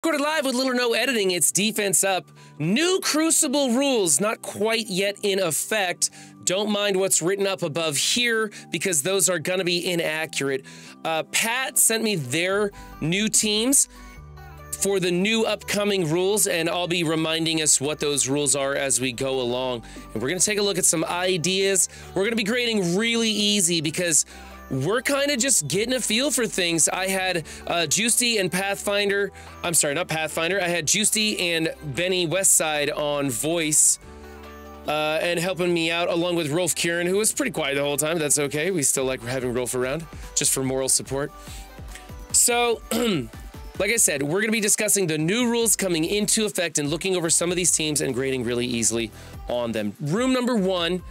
Recorded live with little or no editing, it's Defense Up. New Crucible rules, not quite yet in effect. Don't mind what's written up above here because those are going to be inaccurate. Pat sent me their new teams for the new upcoming rules, and I'll be reminding us what those rules are as we go along. And we're going to take a look at some ideas. We're going to be grading really easy because we're kind of just getting a feel for things. I had Jgiusti and Pathfinder. I'm sorry, not Pathfinder. I had Jgiusti and Beni Westside on voice and helping me out, along with Rolf Kieran, who was pretty quiet the whole time. That's okay. We still like having Rolf around just for moral support. So, like I said, we're going to be discussing the new rules coming into effect and looking over some of these teams and grading really easily on them. Room number one,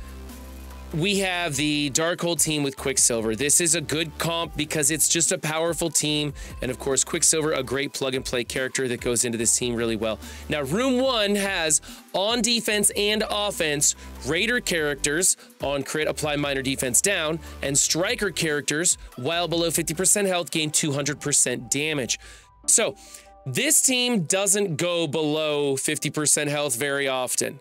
we have the Darkhold team with Quicksilver. This is a good comp because it's just a powerful team. And of course, Quicksilver, a great plug and play character that goes into this team really well. Now, room one has on defense and offense, Raider characters on crit, apply minor defense down, and Striker characters, while below 50% health, gain 200% damage. So this team doesn't go below 50% health very often.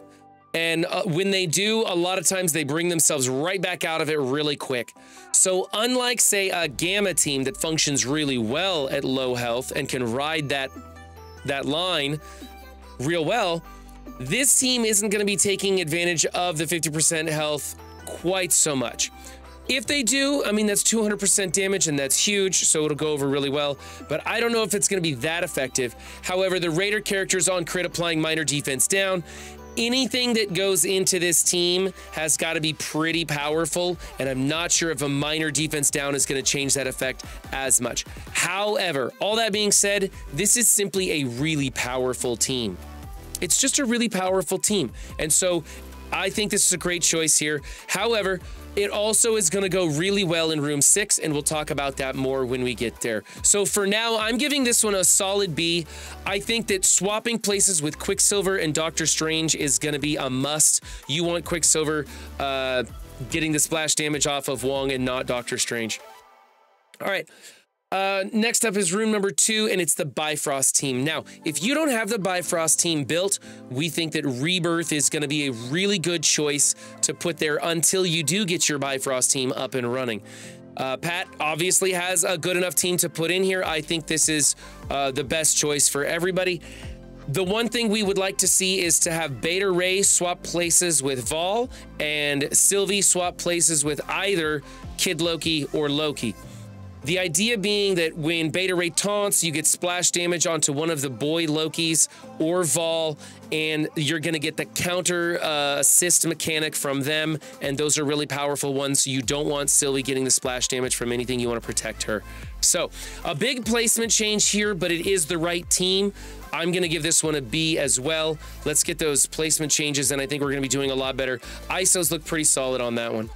And when they do, a lot of times they bring themselves right back out of it really quick. So unlike, say, a Gamma team that functions really well at low health and can ride that line real well, this team isn't going to be taking advantage of the 50% health quite so much. If they do, I mean, that's 200% damage, and that's huge, so it'll go over really well. But I don't know if it's going to be that effective. However, the Raider characters on crit applying minor defense down, anything that goes into this team has got to be pretty powerful, and I'm not sure if a minor defense down is going to change that effect as much. However, all that being said, this is simply a really powerful team. It's just a really powerful team, and so I think this is a great choice here. However, it also is going to go really well in room 6, and we'll talk about that more when we get there. So for now, I'm giving this one a solid B. I think that swapping places with Quicksilver and Doctor Strange is going to be a must. You want Quicksilver getting the splash damage off of Wong and not Doctor Strange. All right. Next up is room number 2, and it's the Bifrost team. Now, if you don't have the Bifrost team built, we think that Rebirth is going to be a really good choice to put there until you do get your Bifrost team up and running. Pat obviously has a good enough team to put in here. I think this is the best choice for everybody. The one thing we would like to see is to have Beta Ray swap places with Vol and Sylvie swap places with either Kid Loki or Loki. The idea being that when Beta Ray taunts, you get splash damage onto one of the boy Lokis or Vol, and you're going to get the counter assist mechanic from them, and those are really powerful ones. So you don't want Sylvie getting the splash damage from anything. You want to protect her. So a big placement change here, but it is the right team. I'm going to give this one a B as well. Let's get those placement changes, and I think we're going to be doing a lot better. ISOs look pretty solid on that one.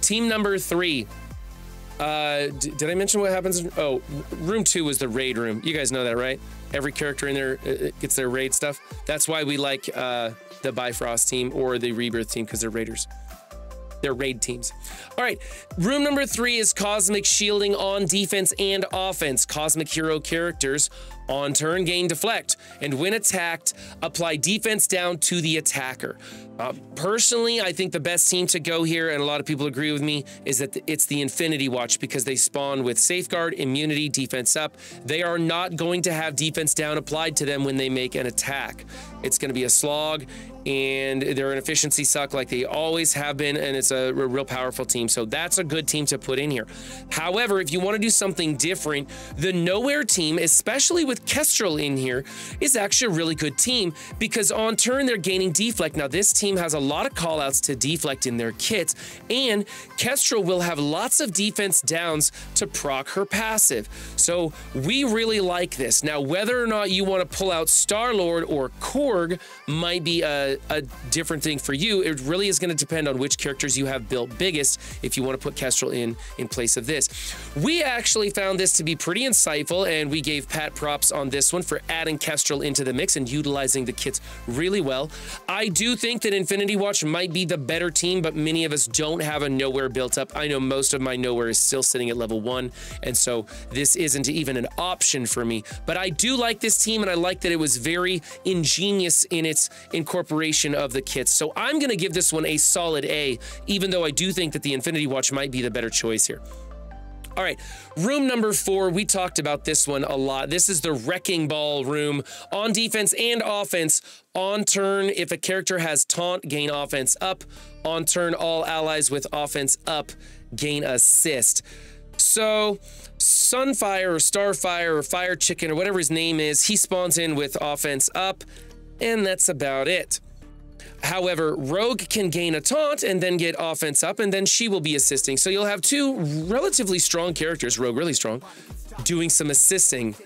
Team number 3. Did I mention what happens? Oh, room 2 was the raid room. You guys know that, right? Every character in there gets their raid stuff. That's why we like the Bifrost team or the Rebirth team, because they're raiders. They're raid teams. All right, room number 3 is Cosmic Shielding on defense and offense. Cosmic Hero characters on turn gain deflect, and when attacked, apply defense down to the attacker. Personally, I think the best team to go here, and a lot of people agree with me, is that it's the Infinity Watch because they spawn with Safeguard, Immunity, Defense Up. They are not going to have defense down applied to them when they make an attack. It's going to be a slog, and they're an efficiency suck like they always have been, and it's a real powerful team. So that's a good team to put in here. However, if you want to do something different, the Nowhere team, especially with Kestrel in here, is actually a really good team because on turn they're gaining deflect. Now this team has a lot of callouts to deflect in their kits, and Kestrel will have lots of defense downs to proc her passive. So we really like this. Now whether or not you want to pull out Star-Lord or Korg might be a different thing for you. It really is going to depend on which characters you have built biggest if you want to put Kestrel in place of this. We actually found this to be pretty insightful, and we gave Pat props props on this one for adding Kestrel into the mix and utilizing the kits really well. I do think that Infinity Watch might be the better team, but many of us don't have a Nowhere built up. I know most of my Nowhere is still sitting at level 1, and so this isn't even an option for me. But I do like this team, and I like that it was very ingenious in its incorporation of the kits. So I'm going to give this one a solid A, even though I do think that the Infinity Watch might be the better choice here. All right, room number 4, we talked about this one a lot. This is the Wrecking Ball room. On defense and offense, on turn, if a character has taunt, gain offense up. On turn, all allies with offense up gain assist. So Sunfire or Starfire or Fire Chicken or whatever his name is, he spawns in with offense up, and that's about it. However, Rogue can gain a taunt and then get offense up, and then she will be assisting. So you'll have two relatively strong characters, Rogue really strong, doing some assisting.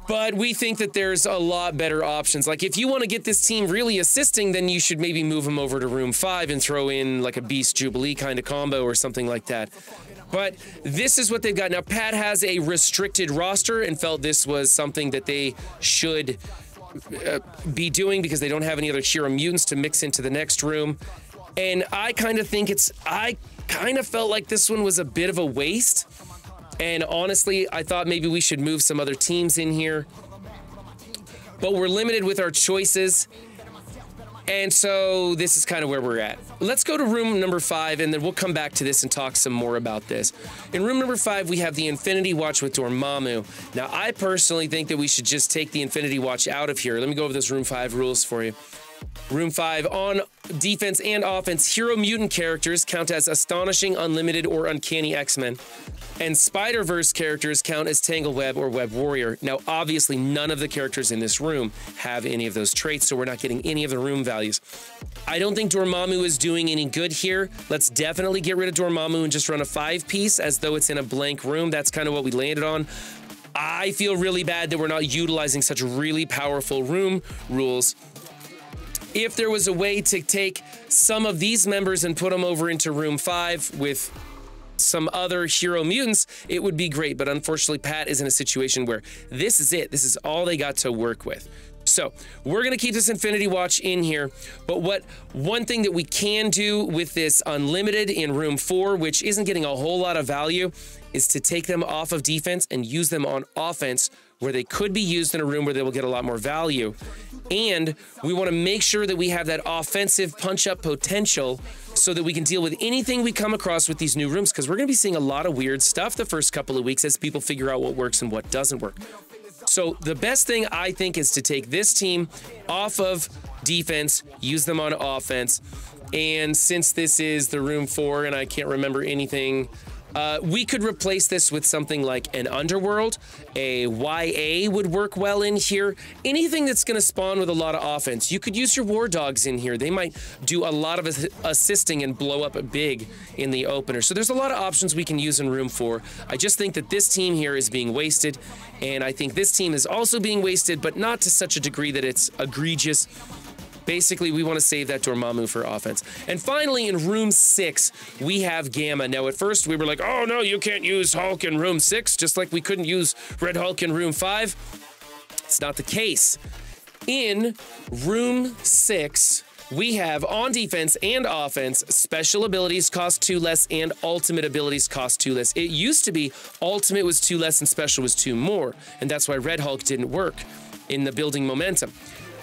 But we think that there's a lot better options. Like if you want to get this team really assisting, then you should maybe move them over to room 5 and throw in like a Beast Jubilee kind of combo or something like that. But this is what they've got. Now, Pat has a restricted roster and felt this was something that they should be doing because they don't have any other hero mutants to mix into the next room. And I kind of think I kind of felt like this one was a bit of a waste. And honestly, I thought maybe we should move some other teams in here. But we're limited with our choices. And so this is kind of where we're at. Let's go to room number 5, and then we'll come back to this and talk some more about this. In room number 5, we have the Infinity Watch with Dormammu. Now, I personally think that we should just take the Infinity Watch out of here. Let me go over those room 5 rules for you. Room 5, on defense and offense, hero mutant characters count as Astonishing, Unlimited, or Uncanny X-Men. And Spider-Verse characters count as Tangleweb or Web Warrior. Now, obviously, none of the characters in this room have any of those traits, so we're not getting any of the room values. I don't think Dormammu is doing any good here. Let's definitely get rid of Dormammu and just run a 5-piece as though it's in a blank room. That's kind of what we landed on. I feel really bad that we're not utilizing such really powerful room rules. If there was a way to take some of these members and put them over into room 5 with some other hero mutants, it would be great. But unfortunately, Pat is in a situation where this is it. This is all they got to work with. So we're going to keep this Infinity Watch in here. But one thing that we can do with this Unlimited in room 4, which isn't getting a whole lot of value, is to take them off of defense and use them on offense, where they could be used in a room where they will get a lot more value. And we want to make sure that we have that offensive punch-up potential so that we can deal with anything we come across with these new rooms, because we're going to be seeing a lot of weird stuff the first couple of weeks as people figure out what works and what doesn't work. So the best thing, I think, is to take this team off of defense, use them on offense. And since this is the room 4 and I can't remember anything, we could replace this with something like an Underworld. A YA would work well in here. Anything that's going to spawn with a lot of offense. You could use your War Dogs in here. They might do a lot of assisting and blow up big in the opener. So there's a lot of options we can use in room 4. I just think that this team here is being wasted. And I think this team is also being wasted, but not to such a degree that it's egregious. Basically, we want to save that Dormammu for offense. And finally, in room 6, we have Gamma. Now, at first, we were like, oh, no, you can't use Hulk in room 6, just like we couldn't use Red Hulk in room 5. It's not the case. In room 6, we have on defense and offense, special abilities cost 2 less and ultimate abilities cost 2 less. It used to be ultimate was 2 less and special was 2 more, and that's why Red Hulk didn't work in the building momentum.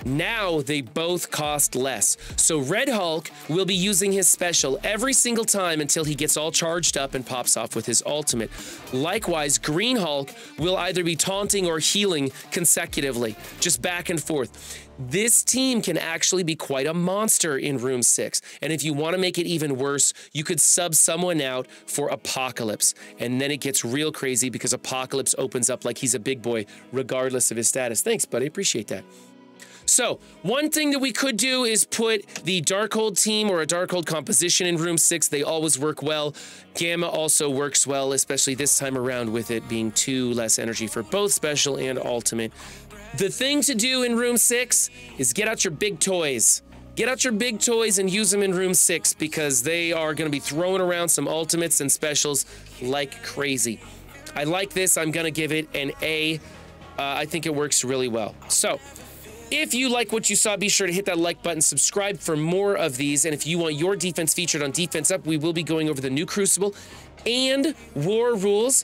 Now they both cost less. So Red Hulk will be using his special every single time until he gets all charged up and pops off with his ultimate. Likewise, Green Hulk will either be taunting or healing consecutively, just back and forth. This team can actually be quite a monster in room 6. And if you want to make it even worse, you could sub someone out for Apocalypse. And then it gets real crazy because Apocalypse opens up like he's a big boy, regardless of his status. Thanks, buddy. Appreciate that. So, one thing that we could do is put the Darkhold team or a Darkhold composition in room 6. They always work well. Gamma also works well, especially this time around with it being 2 less energy for both special and ultimate. The thing to do in room 6 is get out your big toys. Get out your big toys and use them in room 6 because they are going to be throwing around some ultimates and specials like crazy. I like this. I'm going to give it an A. I think it works really well. So, if you like what you saw, be sure to hit that like button, subscribe for more of these, and if you want your defense featured on Defense Up, we will be going over the new Crucible and War rules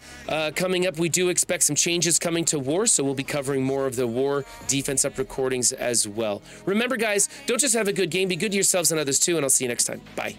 coming up. We do expect some changes coming to War, so we'll be covering more of the War Defense Up recordings as well. Remember, guys, don't just have a good game, be good to yourselves and others too, and I'll see you next time. Bye.